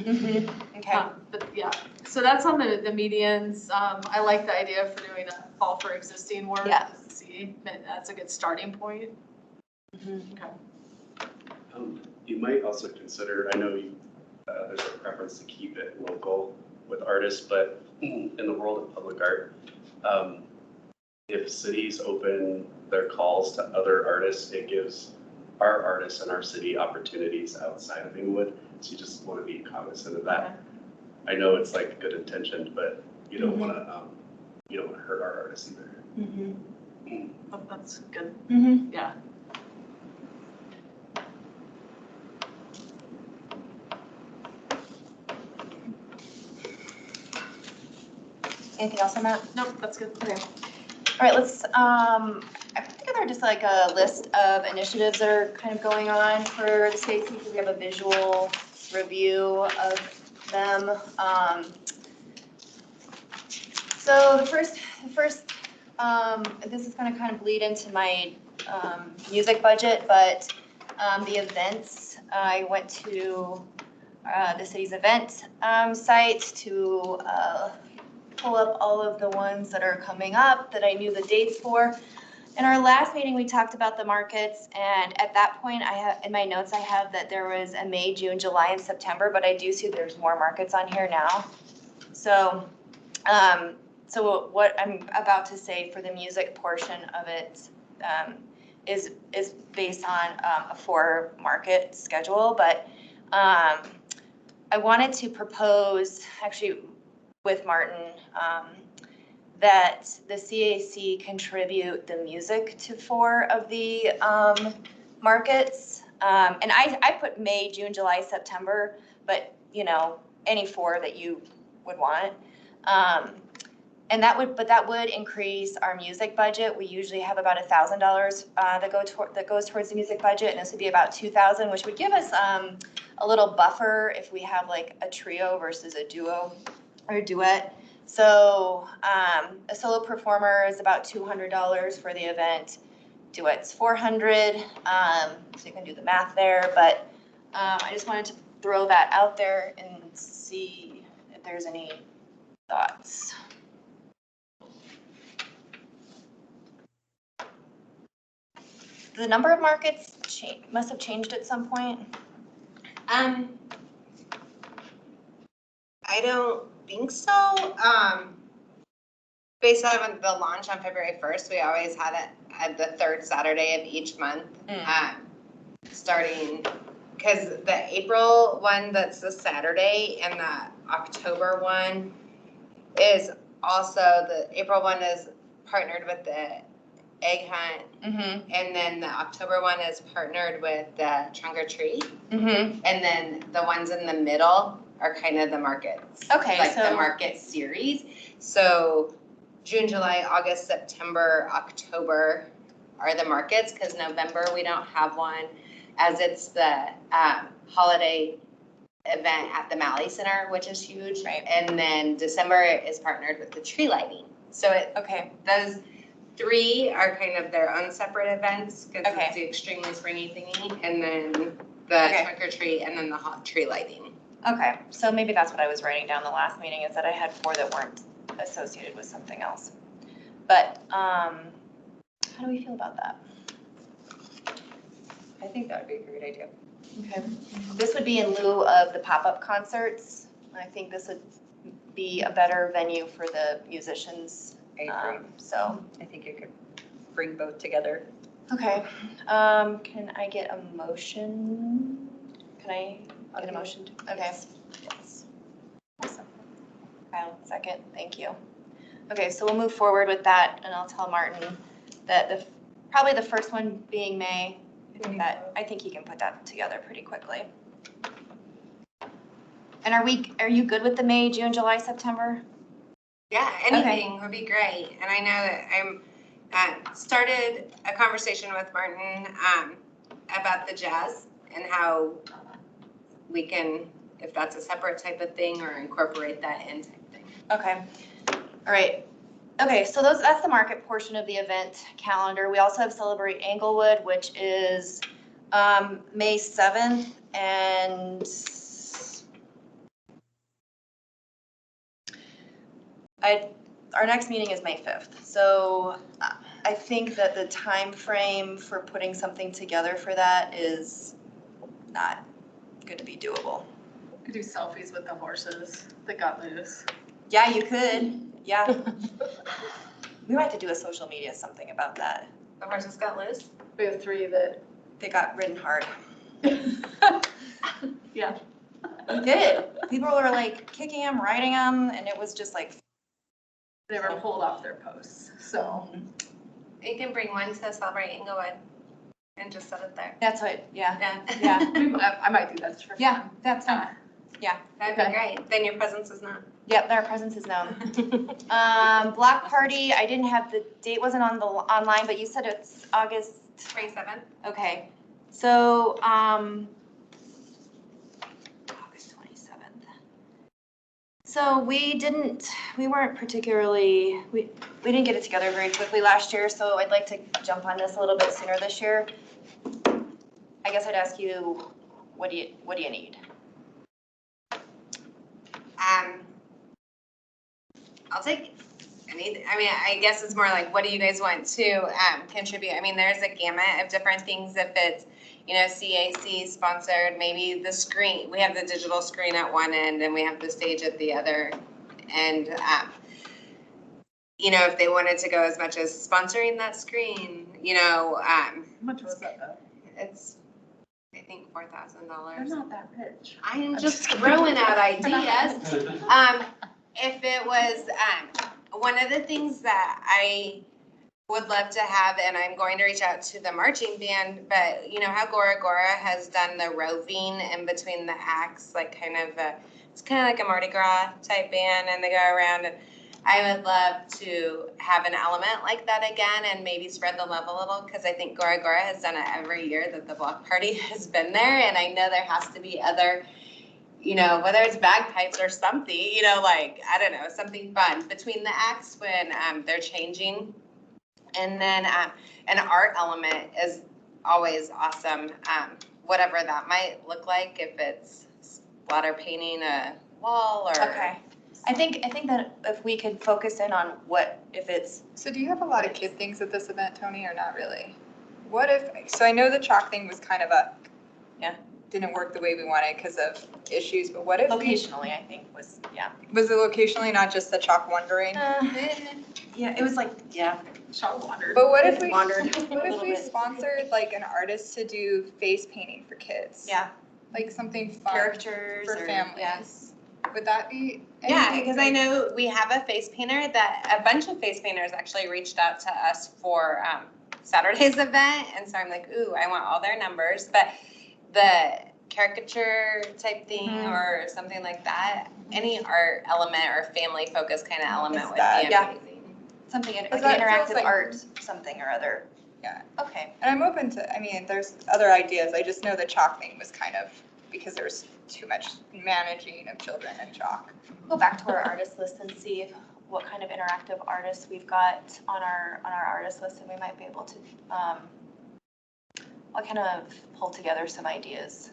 Okay. But yeah, so that's on the medians. I like the idea for doing a call for existing work. Yeah. See, that's a good starting point. Okay. You might also consider, I know there's a preference to keep it local with artists, but in the world of public art, if cities open their calls to other artists, it gives our artists in our city opportunities outside of Inglewood. So you just want to be cognizant of that. Okay. I know it's like good intentioned, but you don't want to hurt our artists either. Oh, that's good. Yeah. Anything else on that? Nope, that's good. Okay. All right, let's, I put together just like a list of initiatives that are kind of going on for the state, so we have a visual review of them. So the first, this is gonna kind of bleed into my music budget, but the events, I went to the city's event site to pull up all of the ones that are coming up that I knew the dates for. In our last meeting, we talked about the markets, and at that point, I have, in my notes, I have that there was a May, June, July, and September, but I do see there's more markets on here now. So, so what I'm about to say for the music portion of it is based on a 4-market schedule, but I wanted to propose, actually with Martin, that the CAC contribute the music to 4 of the markets. And I put May, June, July, September, but you know, any 4 that you would want. And that would increase our music budget. We usually have about $1,000 that goes towards the music budget, and this would be about $2,000, which would give us a little buffer if we have like a trio versus a duo or a duet. So a solo performer is about $200 for the event. Duet's $400. So you can do the math there, but I just wanted to throw that out there and see if there's any thoughts. The number of markets must have changed at some point. I don't think so. Based on the launch on February 1st, we always had it at the 3rd Saturday of each month, starting, because the April one, that's the Saturday, and the October one is also, the April one is partnered with the Egg Hunt, and then the October one is partnered with the Trunk or Treat, and then the ones in the middle are kind of the markets. Okay, like so the market series. So June, July, August, September, October are the markets, because November we don't have one, as it's the holiday event at the Malley Center, which is huge. Right. And then December is partnered with the tree lighting. So those 3 are kind of their own separate events, because it's the extremely springy thingy, and then the trunk or treat, and then the hot tree lighting. Okay, so maybe that's what I was writing down the last meeting, is that I had 4 that weren't associated with something else. But how do we feel about that? I think that would be a great idea. Okay. This would be in lieu of the pop-up concerts. I think this would be a better venue for the musicians. I agree. So I think you could bring both together. okay. Can I get a motion? Can I get a motion? Okay. Yes. Awesome. Kyle, second. Thank you. Okay, so we'll move forward with that, and I'll tell Martin that probably the first one being May. I think he can put that together pretty quickly. And are you good with the May, June, July, September? Yeah, anything would be great. And I know that I'm started a conversation with Martin about the jazz and how we can, if that's a separate type of thing, or incorporate that in type thing. Okay. All right. Okay, so that's the market portion of the event calendar. We also have Celebrate Englewood, which is May 7th, and our next meeting is May 5th. So I think that the time frame for putting something together for that is not going to be doable. You could do selfies with the horses that got loose. Yeah, you could. Yeah. We might have to do a social media something about that. The horses got loose? We have 3 that. They got ridden hard. Yeah. We did. People were like kicking them, riding them, and it was just like. They were pulled off their posts, so. You can bring one to Celebrate Englewood and just set it there. That's what, yeah. Yeah. I might do that just for fun. Yeah, that's fine. That'd be great. Then your presence is not. Yep, our presence is known. Block party, I didn't have, the date wasn't on the online, but you said it's August. 27th. Okay, so, August 27th. So we weren't particularly, we didn't get it together very quickly last year, so I'd like to jump on this a little bit sooner this year. I guess I'd ask you, what do you need? I'll take anything. I mean, I guess it's more like, what do you guys want to contribute? I mean, there's a gamut of different things. If it's, CAC sponsored, maybe the screen, we have the digital screen at one end and we have the stage at the other. And, if they wanted to go as much as sponsoring that screen, How much was that? it's, I think, $4,000. They're not that rich. I'm just throwing out ideas. If it was, one of the things that I would love to have, and I'm going to reach out to the marching band, but you know how Gora Gora has done the roving in between the acts, like it's kind of like a Mardi Gras type band, and they go around, and I would love to have an element like that again and maybe spread the love a little, because I think Gora Gora has done it every year that the block party has been there, and I know there has to be other, whether it's bagpipes or something, I don't know, something fun between the acts when they're changing. And then an art element is always awesome, whatever that might look like, if it's splatter painting a wall or. Okay. I think that if we could focus in on if it's. So do you have a lot of kid things at this event, Tony, or not really? So I know the chalk thing was kind of didn't work the way we wanted because of issues, but what if Locationally, I think was was it locationally, not just the chalk wandering? Yeah, it was Shot wandered. But what if we wandered a what if little we bit. sponsored like an artist to do face painting for kids? Yeah. Like something fun Characters for or families. yes. Would that be? Yeah, anything because I know we have a face painter a bunch of face painters actually reached out to us for Saturday's event. And so I'm like, ooh, I want all their numbers. But the caricature type thing or something like that, any art element or family focus kind of element would be amazing. Something like Because that feels interactive like- art, something or other. Yeah. Okay. And I'm open to, there's other ideas. I just know the chalk thing was kind of, because there was too much managing of children and chalk. Go back to our artist list and see what kind of interactive artists we've got on our artist list, and we might be able to, I'll kind of pull together some ideas.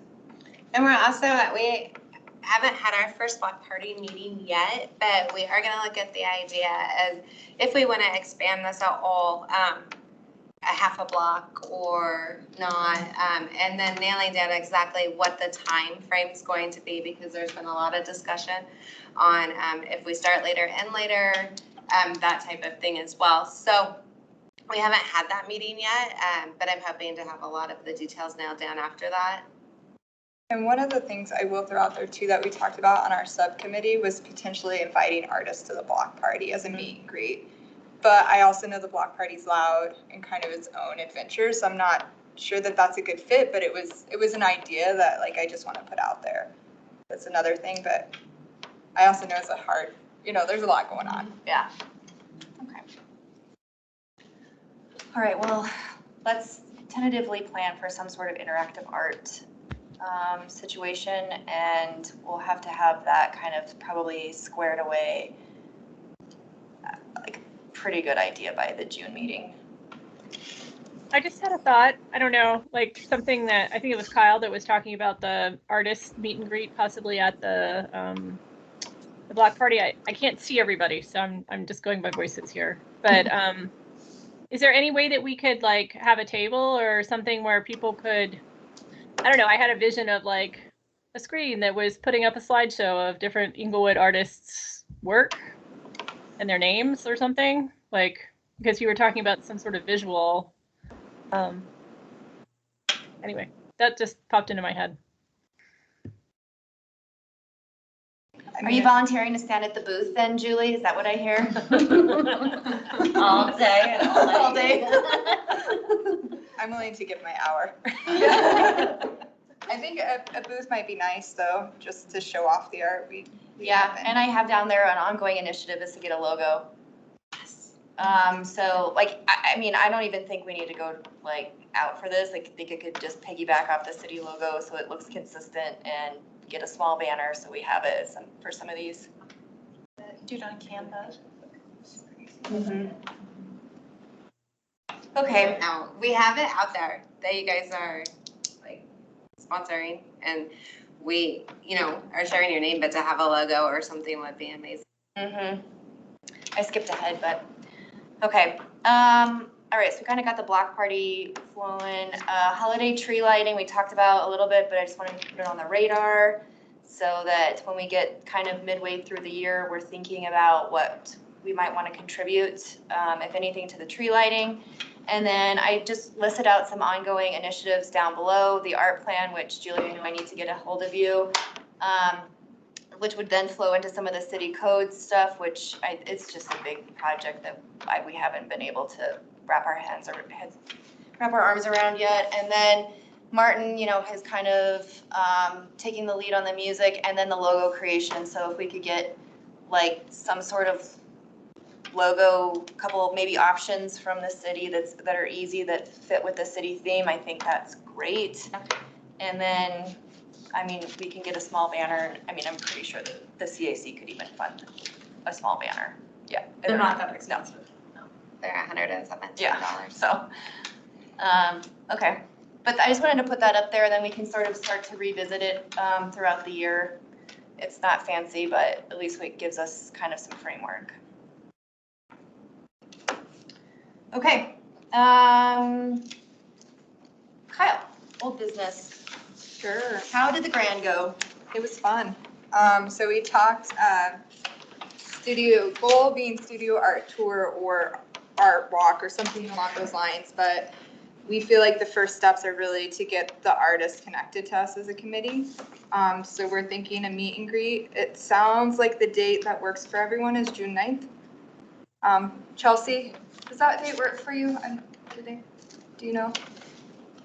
And we're also, we haven't had our first block party meeting yet, but we are gonna look at the idea of if we wanna expand this out all, a half a block or not, and then nailing down exactly what the time frame's going to be, because there's been a lot of discussion on if we start later, end later, that type of thing as well. So we haven't had that meeting yet, but I'm hoping to have a lot of the details nailed down after that. And one of the things I will throw out there too that we talked about on our subcommittee was potentially inviting artists to the block party as a meet and greet. But I also know the block party's loud and kind of its own adventure, so I'm not sure that that's a good fit, but it was an idea that I just want to put out there. That's another thing, but I also know it's a hard, there's a lot going on. Yeah. Okay. All right, well, let's tentatively plan for some sort of interactive art situation, and we'll have to have that kind of probably squared away, pretty good idea by the June meeting. I just had a thought. I don't know, something that I think it was Kyle that was talking about the artist meet and greet possibly at the block party. I can't see everybody, so I'm just going by voices here. But is there any way that we could have a table or something where people could, I don't know, I had a vision of a screen that was putting up a slideshow of different Inglewood artists' work and their names or something, because you were talking about some sort of visual. Anyway, that just popped into my head. Are you volunteering to stand at the booth then, Julie? Is that what I hear? All day and all night. All day. I'm willing to give my hour. I think a booth might be nice though, just to show off the art we Yeah, have. and I have down there an ongoing initiative is to get a logo. So like, I mean, I don't even think we need to go like out for this. Like, I think it could just piggyback off the city logo so it looks consistent and get a small banner so we have it for some of these. Do it on Canva. Okay. Now, we have it out there that you guys are like sponsoring and we, you know, are sharing your name, but to have a logo or something would be amazing. I skipped ahead, but okay. All right, so we kind of got the block party flowing. Holiday tree lighting, we talked about a little bit, but I just wanted to put it on the radar so that when we get kind of midway through the year, we're thinking about what we might want to contribute, if anything, to the tree lighting. And then I just listed out some ongoing initiatives down below, the art plan, which Julia, I know I need to get a hold of you, which would then flow into some of the city code stuff, which it's just a big project that we haven't been able to wrap our arms around yet. And then Martin, you know, has kind of taking the lead on the music and then the logo creation. So if we could get like some sort of logo, couple maybe options from the city that are easy, that fit with the city theme, I think that's great. And then, I mean, we can get a small banner. I mean, I'm pretty sure that the CAC could even fund a small banner. Yeah. They're not that expensive. They're $117. Yeah, so, okay. But I just wanted to put that up there, then we can sort of start to revisit it throughout the year. It's not fancy, but at least it gives us kind of some framework. Okay. Kyle, old business. Sure. How did the grand go? It was fun. So we talked goal being studio art tour or art walk or something along those lines, but we feel like the first steps are really to get the artists connected to us as a committee. So we're thinking a meet and greet. It sounds like the date that works for everyone is June 9th. Chelsea, does that date work for you? Do you know?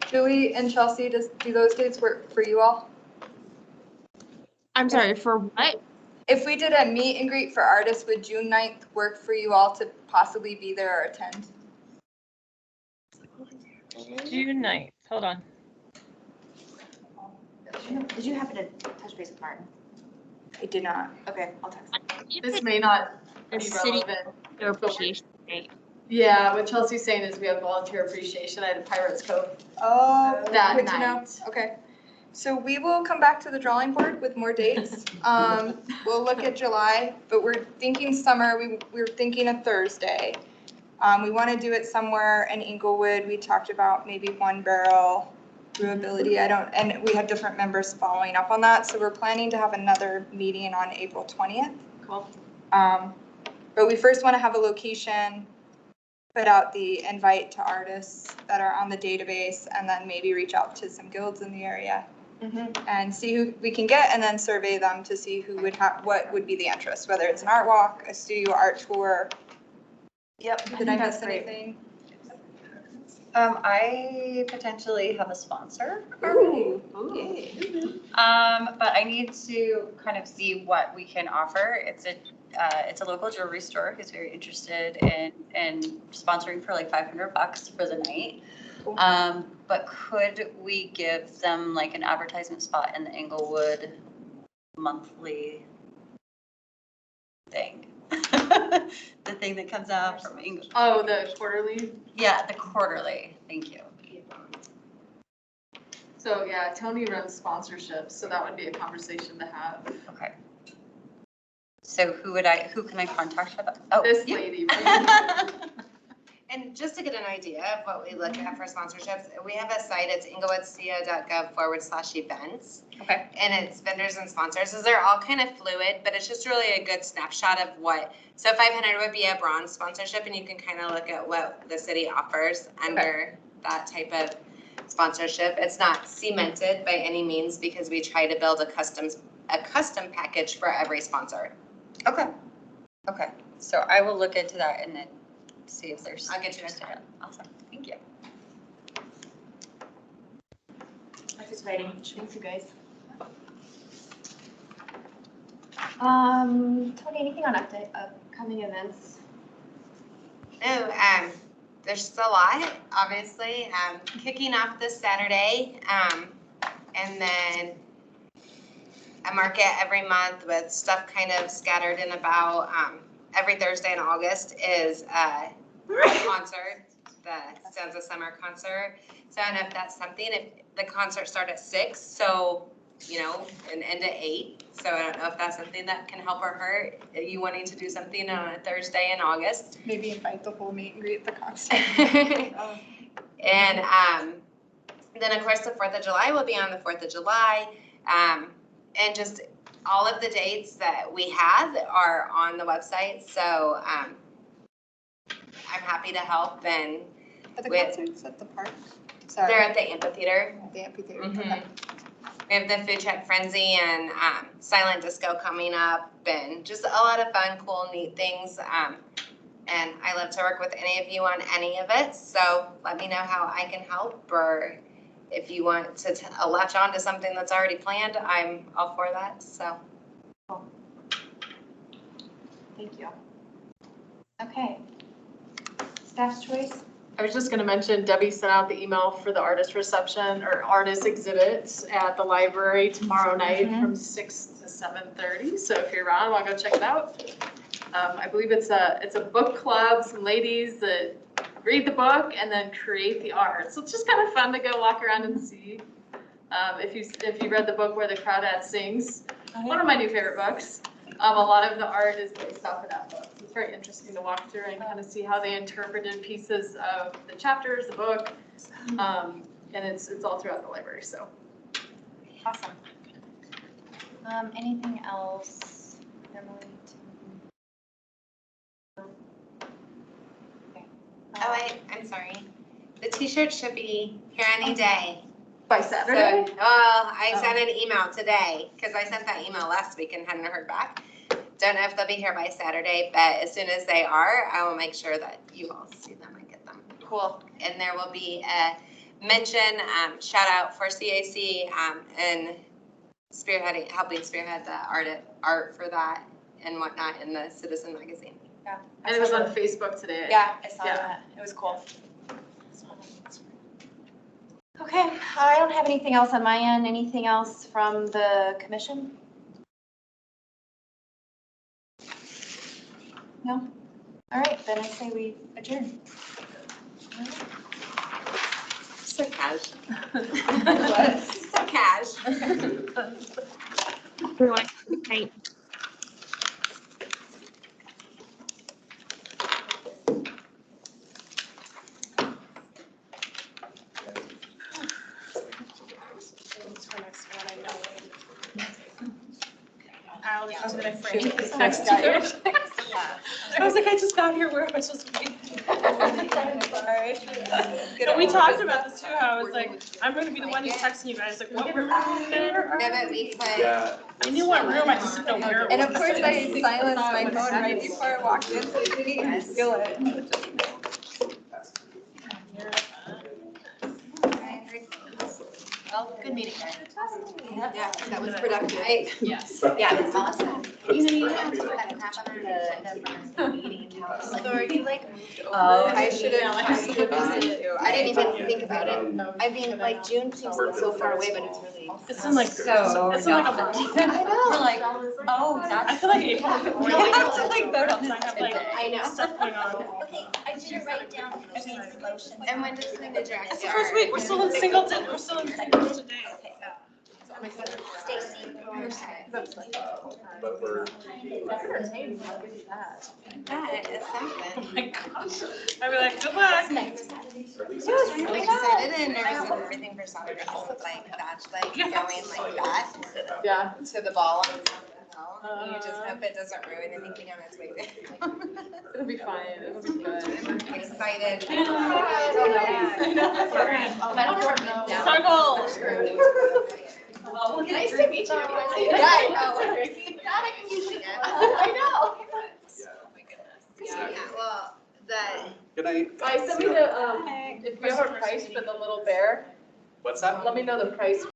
Julie and Chelsea, do those dates work for you all? I'm sorry, for what? If we did a meet and greet for artists, would June 9th work for you all to possibly be there or attend? June 9th, hold on. Did you happen to touch base with Martin? I did not. Okay, I'll text him. This may not The be city relevant. appreciation day. Yeah, what Chelsea's saying is we have volunteer appreciation at Pirates Cove Oh, that good to know. night. Okay. So we will come back to the drawing board with more dates. We'll look at July, but we're thinking summer. We're thinking a Thursday. We want to do it somewhere in Inglewood. We talked about maybe One Barrel, Brewability. And we had different members following up on that. So we're planning to have another meeting on April 20th. Cool. But we first want to have a location, put out the invite to artists that are on the database, and then maybe reach out to some guilds in the area and see who we can get, and then survey them to see who would have, what would be the interest, whether it's an art walk, a studio art tour. Yep. Did I miss anything? I potentially have a sponsor already. But I need to kind of see what we can offer. It's a local jewelry store who's very interested in sponsoring for like $500 for the night. Cool. But could we give them like an advertisement spot in the Inglewood monthly thing? The thing that comes out from Inglewood. Oh, the quarterly? Yeah, the quarterly. Thank you. So yeah, Tony runs sponsorships, so that would be a conversation to have. Okay. So who can I contact about? Oh, This you. lady, right? And just to get an idea of what we look at for sponsorships, we have a site, it's inglewoodco.gov/events. Okay. And it's vendors and sponsors. So they're all kind of fluid, but it's just really a good snapshot of what, so 500 would be a bronze sponsorship, and you can kind of look at what the city offers under that type of sponsorship. It's not cemented by any means because we try to build a custom package for every sponsor. Okay. Okay. So I will look into that and then see if there's. I'll get you Awesome. Thank you. participating. Thanks, you guys. Tony, anything on upcoming events? No, there's just a lot, obviously. Kicking off this Saturday, and then a market every month with stuff kind of scattered in about. Every Thursday in August is a concert, the Stanza Summer Concert. So I don't know if that's something. If the concert starts at 6, so and end at 8. So I don't know if that's something that can help or hurt. Are you wanting to do something on a Thursday in August? Maybe invite the whole meet and greet at the concert. And then of course the 4th of July will be on the 4th of July. And just all of the dates that we have are on the website. So I'm happy to help. And Are the with- concerts at the park? they're Sorry, at the amphitheater. the amphitheater. Mhm. Okay. We have the Food Truck Frenzy and Silent Disco coming up, and just a lot of fun, cool, neat things. And I love to work with any of you on any of it, so let me know how I can help, or if you want to latch on to something that's already planned, I'm all for that, so. Thank you. Okay. Staff's choice? I was just gonna mention Debbie sent out the email for the artist reception or artist exhibits at the library tomorrow night from 6 to 7:30. So if you're around, wanna go check it out. I believe it's a book club, some ladies that read the book and then create the art. So it's just kind of fun to go walk around and see. If you read the book Where the Crawdad Sings, one of my new favorite books. A lot of the art is based off of that book. It's very interesting to walk through and kind of see how they interpreted pieces of the chapters, the book. And it's all throughout the library, so. Awesome. Anything else, Emily? Okay. Oh, I'm sorry. The t-shirt should be here any day. By So, Saturday? I sent an email today, because I sent that email last week and hadn't heard back. Don't know if they'll be here by Saturday, but as soon as they are, I will make sure that you all see them and get them. Cool. And there will be a mention, shout out for CAC, and helping spearhead the art for that and whatnot in the Citizen magazine. Yeah. And it was on Facebook today. Yeah, I saw Yeah. that. It was cool. Okay, I don't have anything else on my end. Anything else from the commission? No? All right, then I say we adjourn. So cash. What? So cash. For next one, I know. I was gonna frame this next year. I was like, I just got here, where am I supposed to be? Sorry. And we talked about this too, how I was like, I'm gonna be the one who's texting you guys, like, what room are we in? No, but we put. Yeah. I knew what room, I just didn't know where it was. And of course, I silenced my phone right before I walked in, so you didn't even feel it. Well, good meeting, guys. Yeah, that was productive. Yes. Yeah, it's awesome. You know, you have to put that crap on the agenda for our meeting. So are you like moved over? I should have. I didn't even think about it. I mean, like June seems so far away, but it's really. It's in like, it's in like a month. I know. We're like, oh, I that's. feel like April. No, I have to like vote on I have like I know. stuff going on. Okay, I didn't write down Christine's motion. And when does the direct? It's the first week, we're still in Singleton, we're still in Singleton today. Stacy. But we're, That is something. Oh my gosh. I'd be like, good luck. I'm excited and nervous and everything for soccer, because it's like, that's like going like that Yeah. to the ball on the hill. You just hope it doesn't ruin anything on its way there. It'll be fine. It'll be good. I'm excited. Circle. Well, nice to meet you. Yeah, I know. That I can usually get. I know. yeah. Yeah, well, the. Good night. Guys, send me the, if you have a price for the little bear, What's that? let me know the price